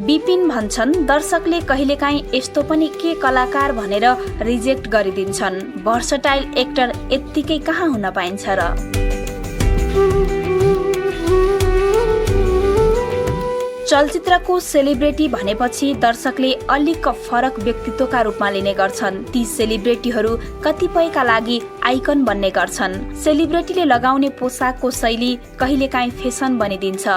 बिपिन भन्छन् दर्शकले कहिलेकाहीँ यस्तो पनि के कलाकार भनेर रिजेक्ट गरिदिन्छन्। भर्सटाइल एक्टर यत्तिकै कहाँ हुन पाइन्छ र। चलचित्रको सेलिब्रेटी भनेपछि दर्शकले अलिक फरक व्यक्तित्वका रूपमा लिने गर्छन्। ती सेलिब्रेटीहरू कतिपयका लागि आइकन बन्ने गर्छन्। सेलिब्रेटीले लगाउने पोसाकको शैली कहिलेकाहीँ फेसन बनिदिन्छ।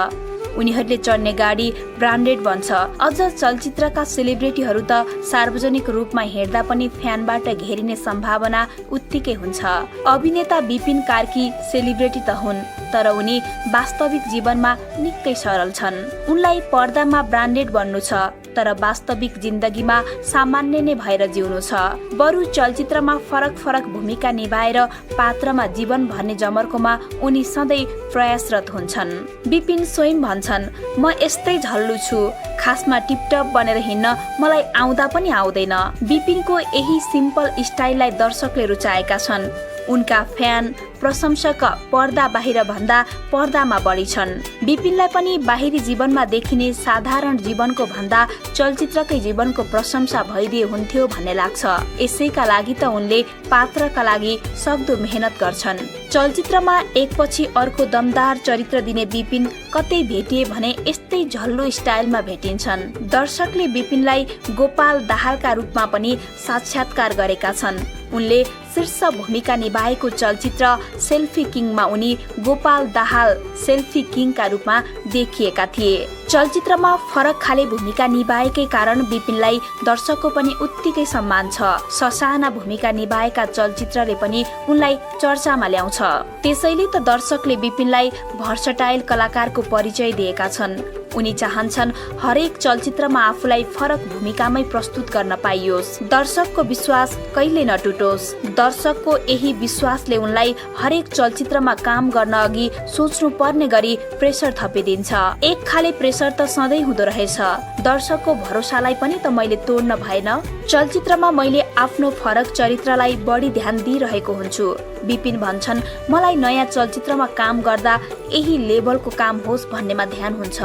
उनीहरूले चढ्ने गाडी ब्रान्डेड बन्छ। अझ चलचित्रका सेलिब्रेटीहरू त सार्वजनिक रूपमा हिँड्दा पनि फ्यानबाट घेरिने सम्भावना उत्तिकै हुन्छ। अभिनेता बिपिन कार्की सेलिब्रेटी त हुन्, तर उनी वास्तविक जीवनमा निकै सरल छन्। उनलाई पर्दामा ब्रान्डेड बन्नु छ, तर वास्तविक जिन्दगीमा सामान्य नै भएर जिउनु छ। बरु चलचित्रमा फरक फरक भूमिका निभाएर पात्रमा जीवन भर्ने जमर्कोमा उनी सधैँ प्रयासरत हुन्छन्। बिपिन स्वयं भन्छन्, म यस्तै झल्लु छु, खासमा टिपटप बनेर हिँड्न मलाई आउँदा पनि आउँदैन। बिपिनको यही सिम्पल स्टाइललाई दर्शकले रुचाएका छन्। उनका फ्यान प्रशंसक पर्दा बाहिर भन्दा पर्दामा बढी छन्। बिपिनलाई पनि बाहिरी जीवनमा देखिने साधारण जीवनको भन्दा चलचित्रकै जीवनको प्रशंसा भइदिए हुन्थ्यो भन्ने लाग्छ। यसैका लागि त उनले पात्रका लागि सक्दो मेहनत गर्छन्। चलचित्रमा एकपछि अर्को दमदार चरित्र दिने बिपिन कतै भेटिए भने यस्तै झल्लो स्टाइलमा भेटिन्छन्। दर्शकले बिपिनलाई गोपाल दाहालका रूपमा पनि साक्षात्कार गरेका छन्। उनले शीर्ष भूमिका निभाएको चलचित्र सेल्फी किङमा उनी गोपाल दाहाल सेल्फी किङका रूपमा देखिएका थिए। चलचित्रमा फरक खाले भूमिका निभाएकै कारण बिपिनलाई दर्शकको पनि उत्तिकै सम्मान छ। ससाना भूमिका निभाएका चलचित्रले पनि उनलाई चर्चामा ल्याउँछ। त्यसैले त दर्शकले बिपिनलाई भर्सटाइल कलाकारको परिचय दिएका छन्। उनी चाहन्छन् हरेक चलचित्रमा आफूलाई फरक भूमिकामै प्रस्तुत गर्न पाइयोस्। दर्शकको विश्वास कहिले नटुटोस्। दर्शकको यही विश्वासले उनलाई हरेक चलचित्रमा काम गर्न अघि सोच्नु पर्ने गरी प्रेसर थपिदिन्छ। एक खाले प्रेसर त सधैँ हुँदो रहेछ। दर्शकको भरोसालाई पनि त मैले तोड्न भएन। चलचित्रमा मैले आफ्नो फरक चरित्रलाई बढी ध्यान दिइरहेको हुन्छु। बिपिन भन्छन्, मलाई नयाँ चलचित्रमा काम गर्दा यही लेभलको काम होस् भन्नेमा ध्यान हुन्छ।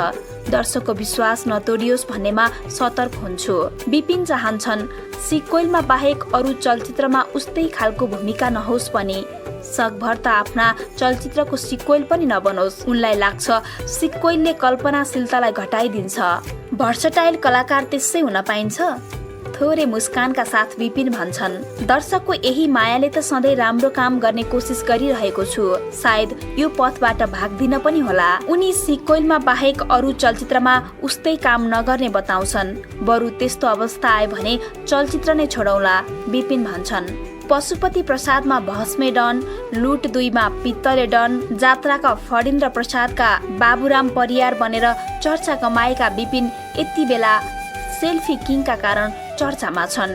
दर्शकको विश्वास नतोडियोस् भन्नेमा सतर्क हुन्छु। बिपिन चाहन्छन् सिक्वेलमा बाहेक अरू चलचित्रमा उस्तै खालको भूमिका नहोस् पनि। सकभर त आफ्ना चलचित्रको सिक्वेल पनि नबनोस्। उनलाई लाग्छ सिक्वेलले कल्पनाशीलतालाई घटाइदिन्छ। भर्सटाइल कलाकार त्यसै हुन पाइन्छ। थोरै मुस्कानका साथ बिपिन भन्छन्, दर्शकको यही मायाले त सधैँ राम्रो काम गर्ने कोसिस गरिरहेको छु। सायद यो पथबाट भाग्दिन पनि होला। उनी सिक्वेलमा बाहेक अरू चलचित्रमा उस्तै काम नगर्ने बताउँछन्। बरु त्यस्तो अवस्था आयो भने चलचित्र नै छोडौला, बिपिन भन्छन्। पशुपति प्रसादमा भस्मे डन, लुट 2 मा पित्तले डन, जात्राका फणीन्द्र प्रसादका बाबुराम परियार बनेर चर्चा कमाएका बिपिन यति बेला सेल्फी किङका कारण चर्चामा छन्।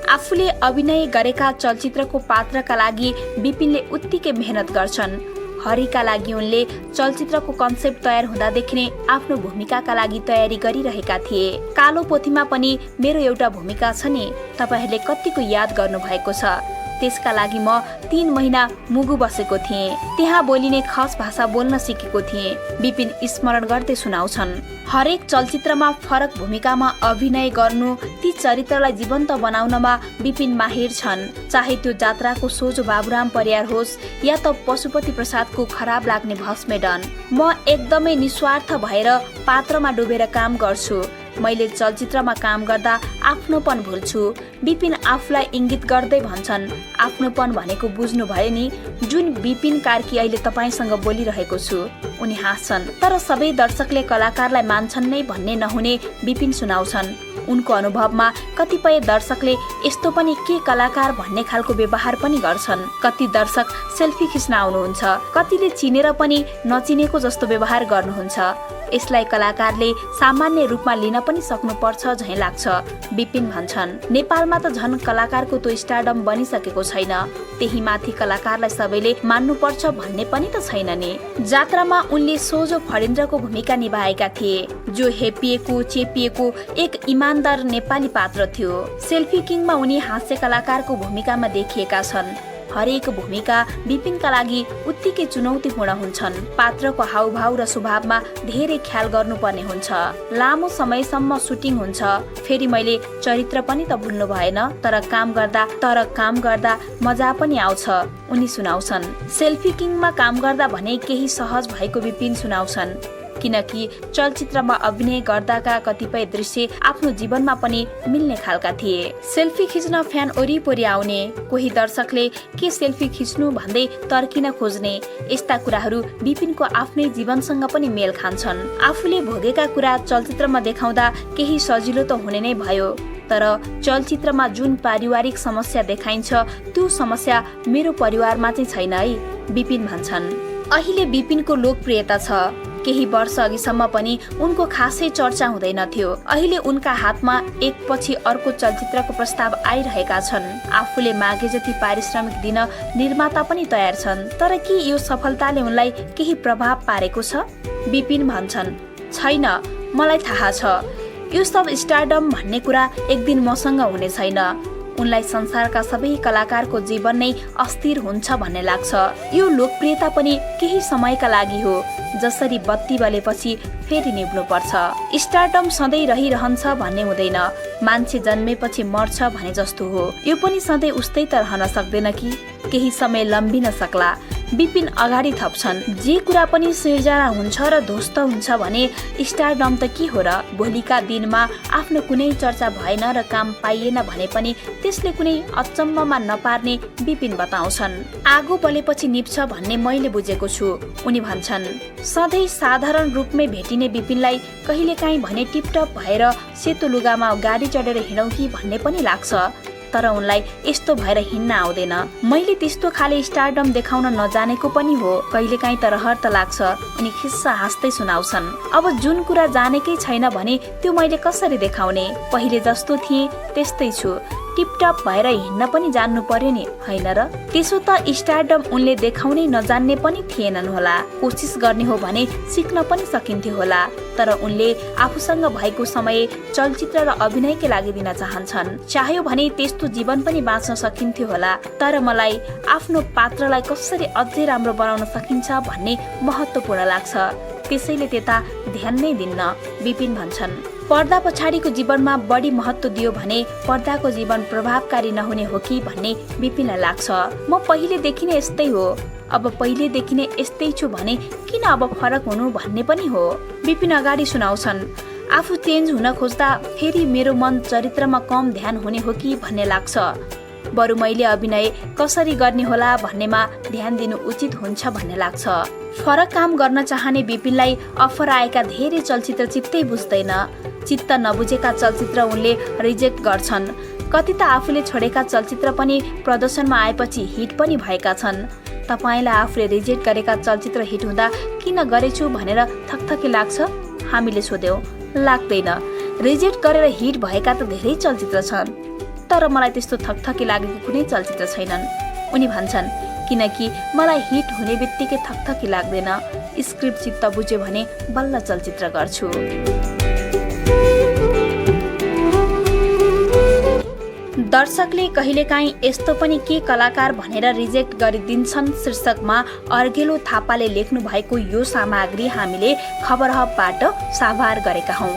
आफूले अभिनय गरेका चलचित्रको पात्रका लागि बिपिनले उत्तिकै मेहनत गर्छन्। हरिका लागि उनले चलचित्रको कन्सेप्ट तयार हुँदादेखि नै आफ्नो भूमिकाका लागि तयारी गरिरहेका थिए। कालो पोथीमा पनि मेरो एउटा भूमिका छ नि, तपाईहरूले कतिको याद गर्नु भएको छ। त्यसका लागि म 3 महिना मुगु बसेको थिएँ। त्यहाँ बोलिने खस भाषा बोल्न सिकेको थिएँ, बिपिन स्मरण गर्दै सुनाउँछन्। हरेक चलचित्रमा फरक भूमिकामा अभिनय गर्नु, ती चरित्रलाई जीवन्त बनाउनमा बिपिन माहिर छन्। चाहे त्यो जात्राको सोझो बाबुराम परियार होस् या त पशुपति प्रसादको खराब लाग्ने भस्मे डन, म एकदमै निस्वार्थ भएर पात्रमा डुबेर काम गर्छु। मैले चलचित्रमा काम गर्दा आफ्नोपन भुल्छु। बिपिन आफूलाई इङ्गित गर्दै भन्छन्, आफ्नोपन भनेको बुझ्नु भयो नि, जुन बिपिन कार्की अहिले तपाईसँग बोलिरहेको छु। उनी हाँस्छन्। तर सबै दर्शकले कलाकारलाई मान्छन् नै भन्ने नहुने बिपिन सुनाउँछन्। उनको अनुभवमा कतिपय दर्शकले यस्तो पनि के कलाकार भन्ने खालको व्यवहार पनि गर्छन्। कति दर्शक सेल्फी खिच्न आउनुहुन्छ, कतिले चिनेर पनि नचिनेको जस्तो व्यवहार गर्नुहुन्छ। यसलाई कलाकारले सामान्य रूपमा लिन पनि सक्नुपर्छ झैँ लाग्छ, बिपिन भन्छन्। नेपालमा त झन् कलाकारको त्यो स्टारडम बनिसकेको छैन। त्यही माथि कलाकारलाई सबैले मान्नुपर्छ भन्ने पनि त छैन नि। जात्रामा उनले सोझो फणीन्द्रको भूमिका निभाएका थिए, जो हेपिएको चेपिएको एक इमानदार नेपाली पात्र थियो। सेल्फी किङमा उनी हास्य कलाकारको भूमिकामा देखिएका छन्। हरेक भूमिका विपिनका लागि उत्तिकै चुनौतीपूर्ण हुन्छन्। पात्रको हाउभाउ र स्वभावमा धेरै ख्याल गर्नुपर्ने हुन्छ। लामो समयसम्म सुटिङ हुन्छ, फेरि मैले चरित्र पनि त भुल्नु भएन, तर काम गर्दा मजा पनि आउँछ, उनी सुनाउँछन्। सेल्फी किङमा काम गर्दा भने केही सहज भएको विपिन सुनाउँछन्, किनकि चलचित्रमा अभिनय गर्दाका कतिपय दृश्य आफ्नो जीवनमा पनि मिल्ने खालका थिए। सेल्फी खिच्न फ्यान वरिपरि आउने, कोही दर्शकले के सेल्फी खिच्नु भन्दै तर्किन खोज्ने, यस्ता कुराहरू विपिनको आफ्नै जीवनसँग पनि मेल खान्छन्। आफूले भोगेका कुरा चलचित्रमा देखाउँदा केही सजिलो त हुने नै भयो, तर चलचित्रमा जुन पारिवारिक समस्या देखाइन्छ त्यो समस्या मेरो परिवारमा चाहिँ छैन है, विपिन भन्छन्। अहिले विपिनको लोकप्रियता छ, केही वर्ष अघिसम्म पनि उनको खासै चर्चा हुँदैन थियो। अहिले उनका हातमा एकपछि अर्को चलचित्रको प्रस्ताव आइरहेका छन्। आफूले मागे जति पारिश्रमिक दिन निर्माता पनि तयार छन्, तर के यो सफलताले उनलाई केही प्रभाव पारेको छ? विपिन भन्छन्, छैन, मलाई थाहा छ यो सब स्टारडम भन्ने कुरा एक दिन मसँग हुने छैन। उनलाई संसारका सबै कलाकारको जीवन नै अस्थिर हुन्छ भन्ने लाग्छ। यो लोकप्रियता पनि केही समयका लागि हो, जसरी बत्ती बलेपछि फेरि निभ्नु पर्छ। स्टारडम सधैँ रहिरहन्छ भन्ने हुँदैन, मान्छे जन्मेपछि मर्छ भने जस्तो हो। यो पनि सधैँ उस्तै त रहन सक्दैन कि, केही समय लम्बिन सक्ला। विपिन अगाडि थप्छन्, जे कुरा पनि सिर्जना हुन्छ र ध्वस्त हुन्छ भने स्टारडम त के हो र? भोलिका दिनमा आफ्नो कुनै चर्चा भएन र काम पाइएन भने पनि त्यसले कुनै अचम्ममा नपार्ने विपिन बताउँछन्। आगो बलेपछि निप्छ भन्ने मैले बुझेको छु, उनी भन्छन्। सधैँ साधारण रूपमै भेटिने विपिनलाई कहिलेकाहीँ भने टिपटप भएर सेतो लुगामा गाडी चढेर हिँडौँ कि भन्ने पनि लाग्छ, तर उनलाई यस्तो भएर हिँड्न आउँदैन। मैले त्यस्तो खाले स्टारडम देखाउन नजानेको पनि हो, कहिलेकाहीँ त रहर त लाग्छ, उनी खिस्सा हाँस्दै सुनाउँछन्। अब जुन कुरा जानेकै छैन भने त्यो मैले कसरी देखाउने? पहिले जस्तो थिएँ त्यस्तै छु, टिपटप भएर हिँड्न पनि जान्नु पर्यो नि, होइन र? त्यसो त स्टारडम उनले देखाउनै नजान्ने पनि थिएनन् होला। कोसिस गर्ने हो भने सिक्न पनि सकिन्थ्यो होला, तर उनले आफूसँग भएको समय चलचित्र र अभिनयकै लागि दिन चाहन्छन्। चाह्यो भने त्यस्तो जीवन पनि बाँच्न सकिन्थ्यो होला, तर मलाई आफ्नो पात्रलाई कसरी अझै राम्रो बनाउन सकिन्छ भन्ने महत्त्वपूर्ण लाग्छ, त्यसैले त्यता ध्यान नै दिन्न, विपिन भन्छन्। पर्दा पछाडिको जीवनमा बढी महत्त्व दियो भने पर्दाको जीवन प्रभावकारी नहुने हो कि भन्ने विपिनलाई लाग्छ। म पहिलेदेखि नै यस्तै हो, अब पहिलेदेखि नै यस्तै छु भने किन अब फरक हुनु भन्ने पनि हो, विपिन अगाडि सुनाउँछन्। आफू चेन्ज हुन खोज्दा फेरि मेरो मन चरित्रमा कम ध्यान हुने हो कि भन्ने लाग्छ। बरु मैले अभिनय कसरी गर्ने होला भन्नेमा ध्यान दिनु उचित हुन्छ भन्ने लाग्छ। फरक काम गर्न चाहने विपिनलाई अफर आएका धेरै चलचित्र चित्तै बुझ्दैन। चित्त नबुझेका चलचित्र उनले रिजेक्ट गर्छन्। कति त आफूले छोडेका चलचित्र पनि प्रदर्शनमा आएपछि हिट पनि भएका छन्। तपाईलाई आफूले रिजेक्ट गरेका चलचित्र हिट हुँदा किन गरेछु भनेर थकथकी लाग्छ? हामीले सोध्यौं, लाग्दैन। रिजेक्ट गरेर हिट भएका त धेरै चलचित्र छन्, तर मलाई त्यस्तो थकथकी लागेको कुनै चलचित्र छैनन्, उनी भन्छन्। किनकि मलाई हिट हुने बित्तिकै थकथकी लाग्दैन, स्क्रिप्ट चित्त बुझ्यो भने बल्ल चलचित्र गर्छु। दर्शकले कहिलेकाहीँ यस्तो पनि के कलाकार भनेर रिजेक्ट गरिदिन्छन् शीर्षकमा अर्घेलो थापाले लेख्नु भएको यो सामग्री हामीले खबर हबबाट साभार गरेका हौं।